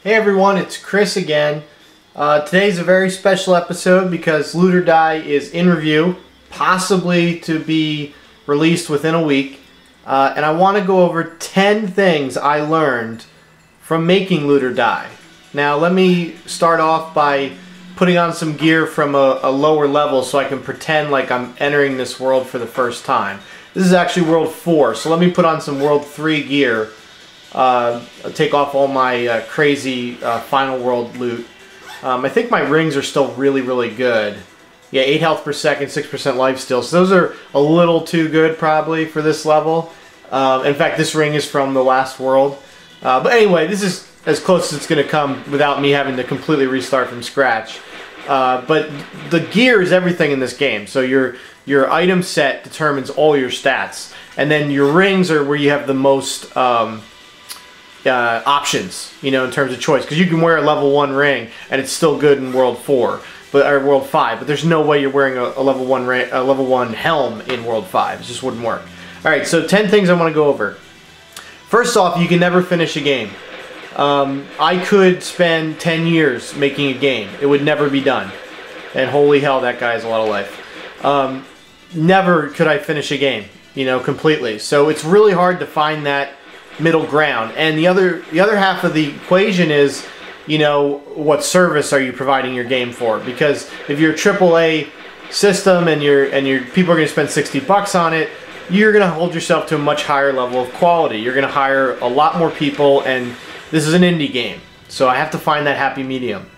Hey everyone, it's Chris again. Today's a very special episode because Loot or Die is in review, possibly to be released within a week. And I want to go over 10 things I learned from making Loot or Die. Now let me start off by putting on some gear from a lower level so I can pretend like I'm entering this world for the first time. This is actually World 4, so let me put on some World 3 gear. Take off all my crazy Final World loot. I think my rings are still really good. Yeah, 8 health per second, 6% life steal. So those are a little too good probably for this level. In fact, this ring is from the last world. But anyway, this is as close as it's going to come without me having to completely restart from scratch. But the gear is everything in this game. So your item set determines all your stats. And then your rings are where you have the most options, you know, in terms of choice, because you can wear a level 1 ring and it's still good in World 4, or World 5, but there's no way you're wearing a level 1 helm in World 5. It just wouldn't work. Alright, so 10 things I want to go over. First off, you can never finish a game. I could spend 10 years making a game. It would never be done. And holy hell, that guy has a lot of life. Never could I finish a game, you know, completely. So it's really hard to find that middle ground. And the other half of the equation is, you know, what service are you providing your game for? Because if you're a AAA system and your people are going to spend $60 on it, you're going to hold yourself to a much higher level of quality. You're going to hire a lot more people, and this is an indie game. So I have to find that happy medium.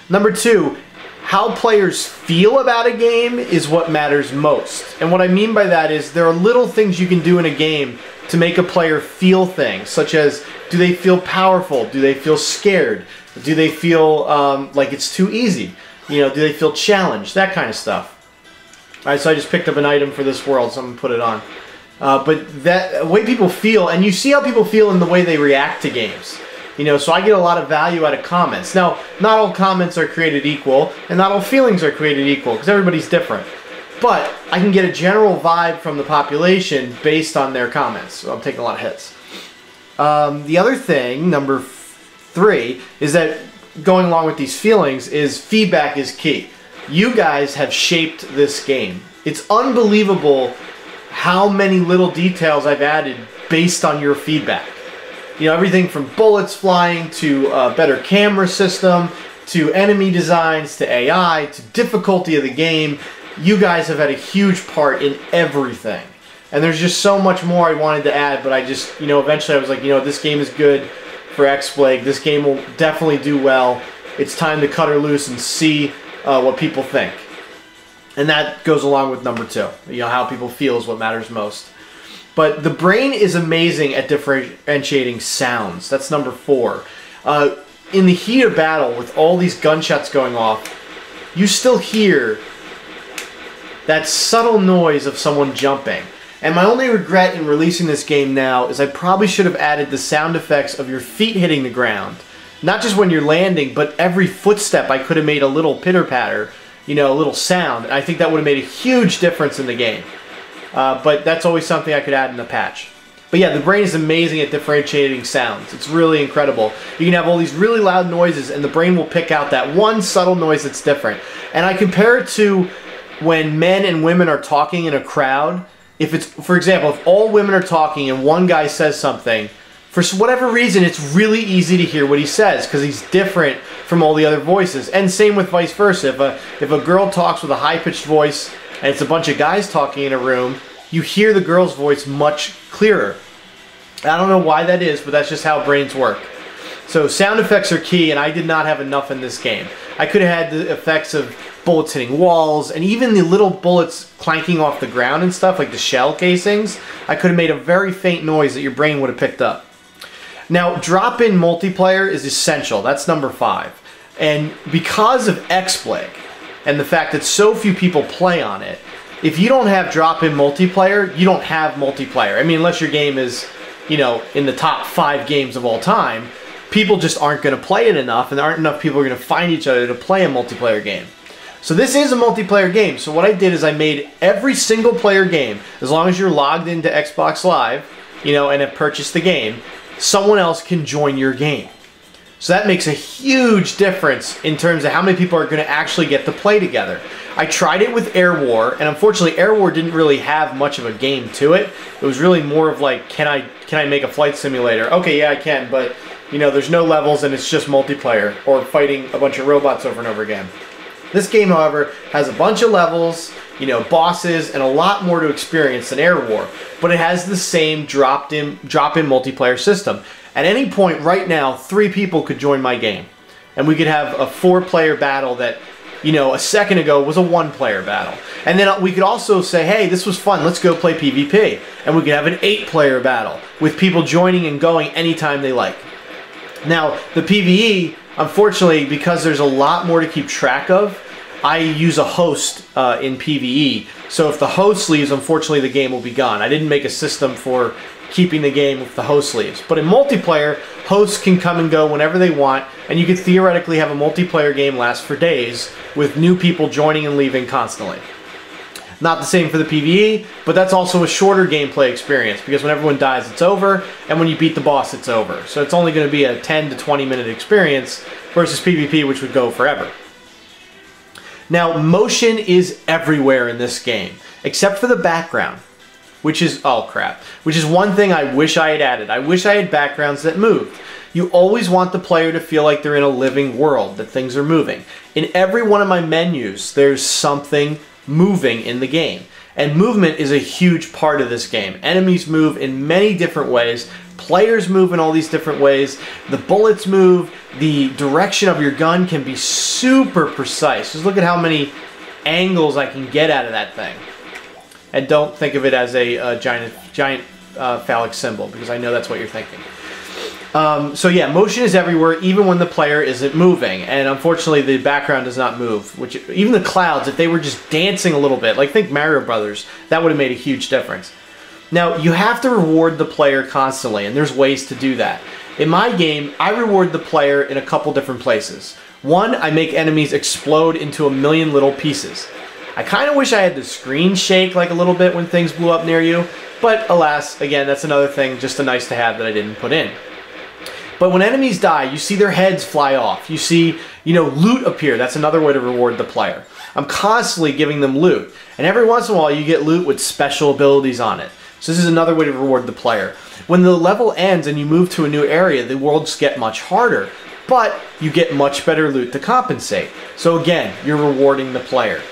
Number 2, how players feel about a game is what matters most. And what I mean by that is there are little things you can do in a game to make a player feel things, such as, do they feel powerful? Do they feel scared? Do they feel like it's too easy? You know, do they feel challenged? That kind of stuff. Alright, so I just picked up an item for this world, so I'm going to put it on. But that way people feel, and you see how people feel in the way they react to games. You know, so I get a lot of value out of comments. Now, not all comments are created equal, and not all feelings are created equal, because everybody's different. But I can get a general vibe from the population based on their comments. So I'm taking a lot of hits. The other thing, number 3, is that going along with these feelings is feedback is key. You guys have shaped this game. It's unbelievable how many little details I've added based on your feedback. You know, everything from bullets flying to a better camera system to enemy designs to AI to difficulty of the game. You guys have had a huge part in everything. And there's just so much more I wanted to add, but I just, you know, eventually I was like, you know, this game is good for X-Plague. This game will definitely do well. It's time to cut her loose and see what people think. And that goes along with number 2. You know, how people feel is what matters most. But the brain is amazing at differentiating sounds. That's number 4. In the heat of battle, with all these gunshots going off, you still hear that subtle noise of someone jumping. And my only regret in releasing this game now is I probably should have added the sound effects of your feet hitting the ground. Not just when you're landing, but every footstep I could have made a little pitter-patter, you know, a little sound. And I think that would have made a huge difference in the game. But that's always something I could add in the patch. But yeah, the brain is amazing at differentiating sounds. It's really incredible. You can have all these really loud noises and the brain will pick out that one subtle noise that's different. And I compare it to when men and women are talking in a crowd. If it's, for example, if all women are talking and one guy says something, for whatever reason, it's really easy to hear what he says because he's different from all the other voices. And same with vice versa. If a girl talks with a high-pitched voice and it's a bunch of guys talking in a room, you hear the girl's voice much clearer. I don't know why that is, but that's just how brains work. So sound effects are key, and I did not have enough in this game. I could have had the effects of bullets hitting walls, and even the little bullets clanking off the ground and stuff, like the shell casings. I could have made a very faint noise that your brain would have picked up. Now, drop-in multiplayer is essential. That's number 5. And because of X-Plague, and the fact that so few people play on it, if you don't have drop-in multiplayer, you don't have multiplayer. I mean, unless your game is, you know, in the top 5 games of all time, people just aren't going to play it enough, and there aren't enough people who are going to find each other to play a multiplayer game. So this is a multiplayer game. So what I did is I made every single player game, as long as you're logged into Xbox Live, you know, and have purchased the game, someone else can join your game. So that makes a huge difference in terms of how many people are going to actually get to play together. I tried it with Air War, and unfortunately Air War didn't really have much of a game to it. It was really more of like, can I make a flight simulator? Okay, yeah, I can, but you know, there's no levels and it's just multiplayer or fighting a bunch of robots over and over again. This game, however, has a bunch of levels, you know, bosses, and a lot more to experience than Air War, but it has the same drop-in multiplayer system. At any point right now, 3 people could join my game, and we could have a 4-player battle that, you know, a second ago was a 1-player battle. And then we could also say, hey, this was fun, let's go play PvP. And we could have an 8-player battle with people joining and going anytime they like. Now, the PvE, unfortunately, because there's a lot more to keep track of, I use a host in PvE. So if the host leaves, unfortunately, the game will be gone. I didn't make a system for keeping the game if the host leaves. But in multiplayer, hosts can come and go whenever they want, and you could theoretically have a multiplayer game last for days with new people joining and leaving constantly. Not the same for the PvE, but that's also a shorter gameplay experience because when everyone dies, it's over, and when you beat the boss, it's over. So it's only going to be a 10 to 20 minute experience versus PvP, which would go forever. Now, motion is everywhere in this game, except for the background, which is, oh crap, which is one thing I wish I had added. I wish I had backgrounds that moved. You always want the player to feel like they're in a living world, that things are moving. In every one of my menus, there's something moving in the game. And movement is a huge part of this game. Enemies move in many different ways. Players move in all these different ways. The bullets move. The direction of your gun can be super precise. Just look at how many angles I can get out of that thing. And don't think of it as a giant phallic symbol, because I know that's what you're thinking. So yeah, motion is everywhere, even when the player isn't moving. And unfortunately, the background does not move. Which, even the clouds, if they were just dancing a little bit, like think Mario Brothers, that would have made a huge difference. Now, you have to reward the player constantly, and there's ways to do that. In my game, I reward the player in a couple different places. One, I make enemies explode into a million little pieces. I kind of wish I had the screen shake like a little bit when things blew up near you, but alas, again, that's another thing, just a nice to have that I didn't put in. But when enemies die, you see their heads fly off. You see, you know, loot appear. That's another way to reward the player. I'm constantly giving them loot. And every once in a while, you get loot with special abilities on it. So this is another way to reward the player. When the level ends and you move to a new area, the worlds get much harder. But you get much better loot to compensate. So again, you're rewarding the player.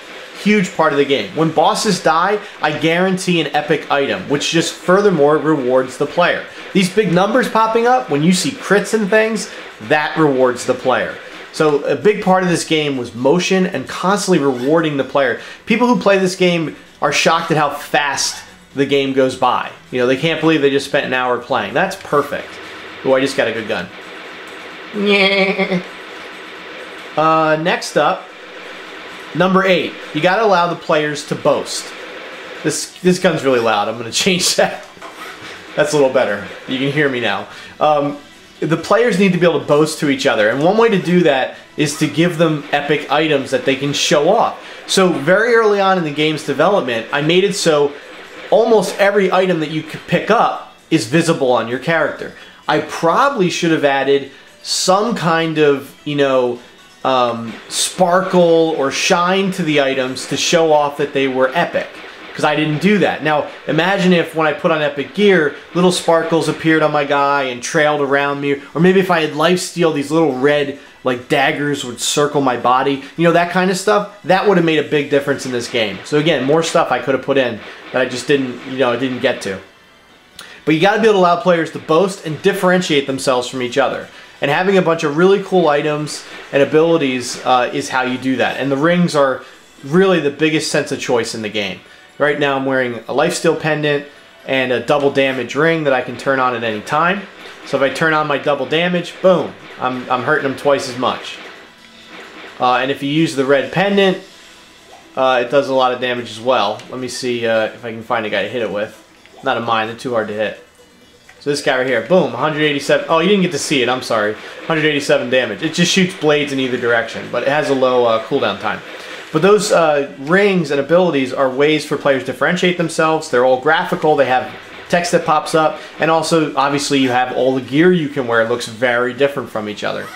Huge part of the game. When bosses die, I guarantee an epic item, which just furthermore rewards the player. These big numbers popping up, when you see crits and things, that rewards the player. So a big part of this game was motion and constantly rewarding the player. People who play this game are shocked at how fast the game goes by. You know, they can't believe they just spent an hour playing. That's perfect. Oh, I just got a good gun. Next up, number 8. You gotta allow the players to boast. This gun's really loud. I'm gonna change that. That's a little better. You can hear me now. The players need to be able to boast to each other, and one way to do that is to give them epic items that they can show off. So very early on in the game's development, I made it so almost every item that you could pick up is visible on your character. I probably should have added some kind of, you know, sparkle or shine to the items to show off that they were epic, because I didn't do that. Now imagine if when I put on epic gear, little sparkles appeared on my guy and trailed around me, or maybe if I had lifesteal, these little red like daggers would circle my body, you know, that kind of stuff. That would have made a big difference in this game. So again, more stuff I could have put in that I just didn't, you know, I didn't get to. But you got to be able to allow players to boast and differentiate themselves from each other. And having a bunch of really cool items and abilities is how you do that. And the rings are really the biggest sense of choice in the game. Right now I'm wearing a lifesteal pendant and a double damage ring that I can turn on at any time. So if I turn on my double damage, boom, I'm hurting them twice as much. And if you use the red pendant, it does a lot of damage as well. Let me see if I can find a guy to hit it with. Not of mine, they're too hard to hit. So this guy right here, boom, 187. Oh, you didn't get to see it, I'm sorry. 187 damage. It just shoots blades in either direction, but it has a low cooldown time. But those rings and abilities are ways for players to differentiate themselves. They're all graphical. They have text that pops up, and also obviously you have all the gear you can wear. It looks very different from each other.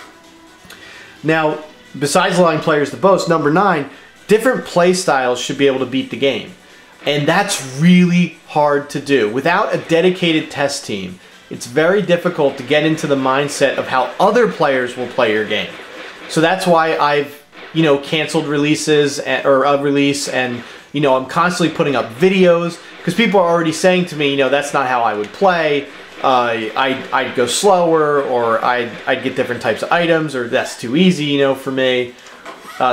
Now, besides allowing players to boast, number 9, different play styles should be able to beat the game. And that's really hard to do. Without a dedicated test team, it's very difficult to get into the mindset of how other players will play your game. So that's why I've, canceled releases or a release, and, I'm constantly putting up videos because people are already saying to me, that's not how I would play. I'd go slower, or I'd get different types of items, or that's too easy, for me.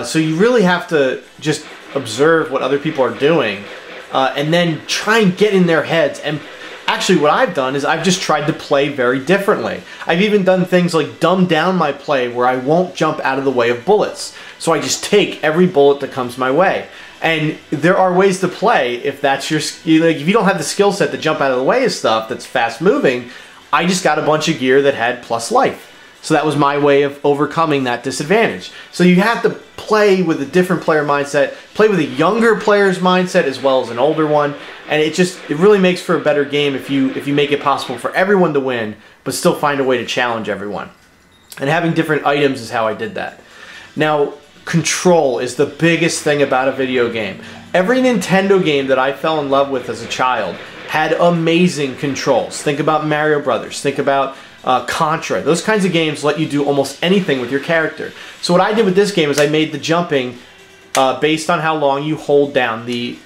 So you really have to just observe what other people are doing, and then try and get in their heads. And actually what I've done is I've just tried to play very differently. I've even done things like dumb down my play where I won't jump out of the way of bullets. So I just take every bullet that comes my way. And there are ways to play if that's your, if you don't have the skill set to jump out of the way of stuff that's fast moving. I just got a bunch of gear that had plus life. So that was my way of overcoming that disadvantage. So you have to play with a different player mindset, play with a younger player's mindset as well as an older one, and it really makes for a better game if you make it possible for everyone to win, but still find a way to challenge everyone. And having different items is how I did that. Now, control is the biggest thing about a video game. Every Nintendo game that I fell in love with as a child had amazing controls. Think about Mario Brothers. Think about Contra. Those kinds of games let you do almost anything with your character. So what I did with this game is I made the jumping based on how long you hold down the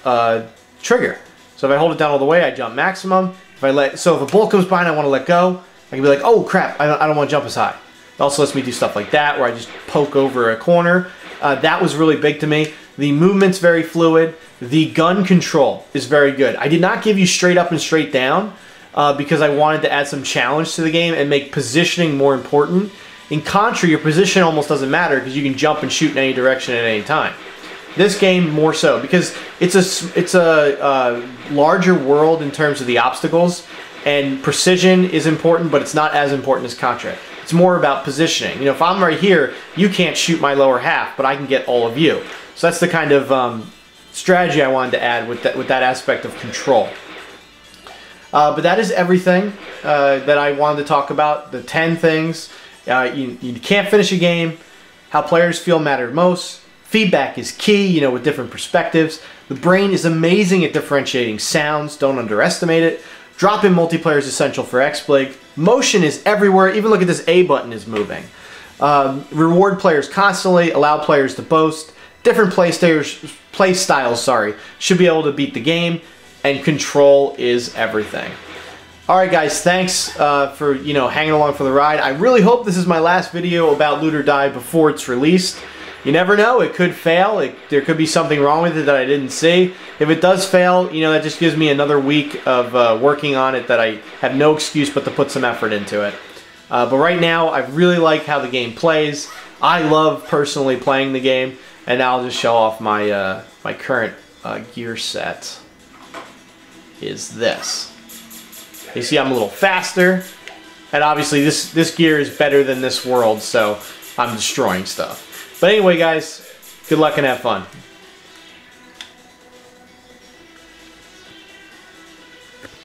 trigger. So if I hold it down all the way, I jump maximum. So if a bullet comes by and I want to let go, I can be like, oh crap, I don't want to jump as high. It also lets me do stuff like that where I just poke over a corner. That was really big to me. The movement's very fluid. The gun control is very good. I did not give you straight up and straight down because I wanted to add some challenge to the game and make positioning more important. In Contra, your position almost doesn't matter because you can jump and shoot in any direction at any time. This game more so because it's a larger world in terms of the obstacles, and precision is important, but it's not as important as Contra. It's more about positioning. If I'm right here, you can't shoot my lower half, but I can get all of you. So that's the kind of strategy I wanted to add with that aspect of control. But that is everything that I wanted to talk about. The 10 things. You can't finish a game. How players feel matter most. Feedback is key, with different perspectives. The brain is amazing at differentiating sounds. Don't underestimate it. Drop-in multiplayer is essential for X-Blig. Motion is everywhere. Even look at this A button is moving. Reward players constantly. Allow players to boast. Different play styles, should be able to beat the game. And control is everything. Alright guys, thanks for hanging along for the ride. I really hope this is my last video about Loot or Die before it's released. You never know, it could fail. There could be something wrong with it that I didn't see. If it does fail, that just gives me another week of working on it that I have no excuse but to put some effort into it. But right now, I really like how the game plays. I love personally playing the game, and now I'll just show off my my current gear set. Is this. You see I'm a little faster, and obviously this gear is better than this world, so I'm destroying stuff. But anyway guys, good luck and have fun.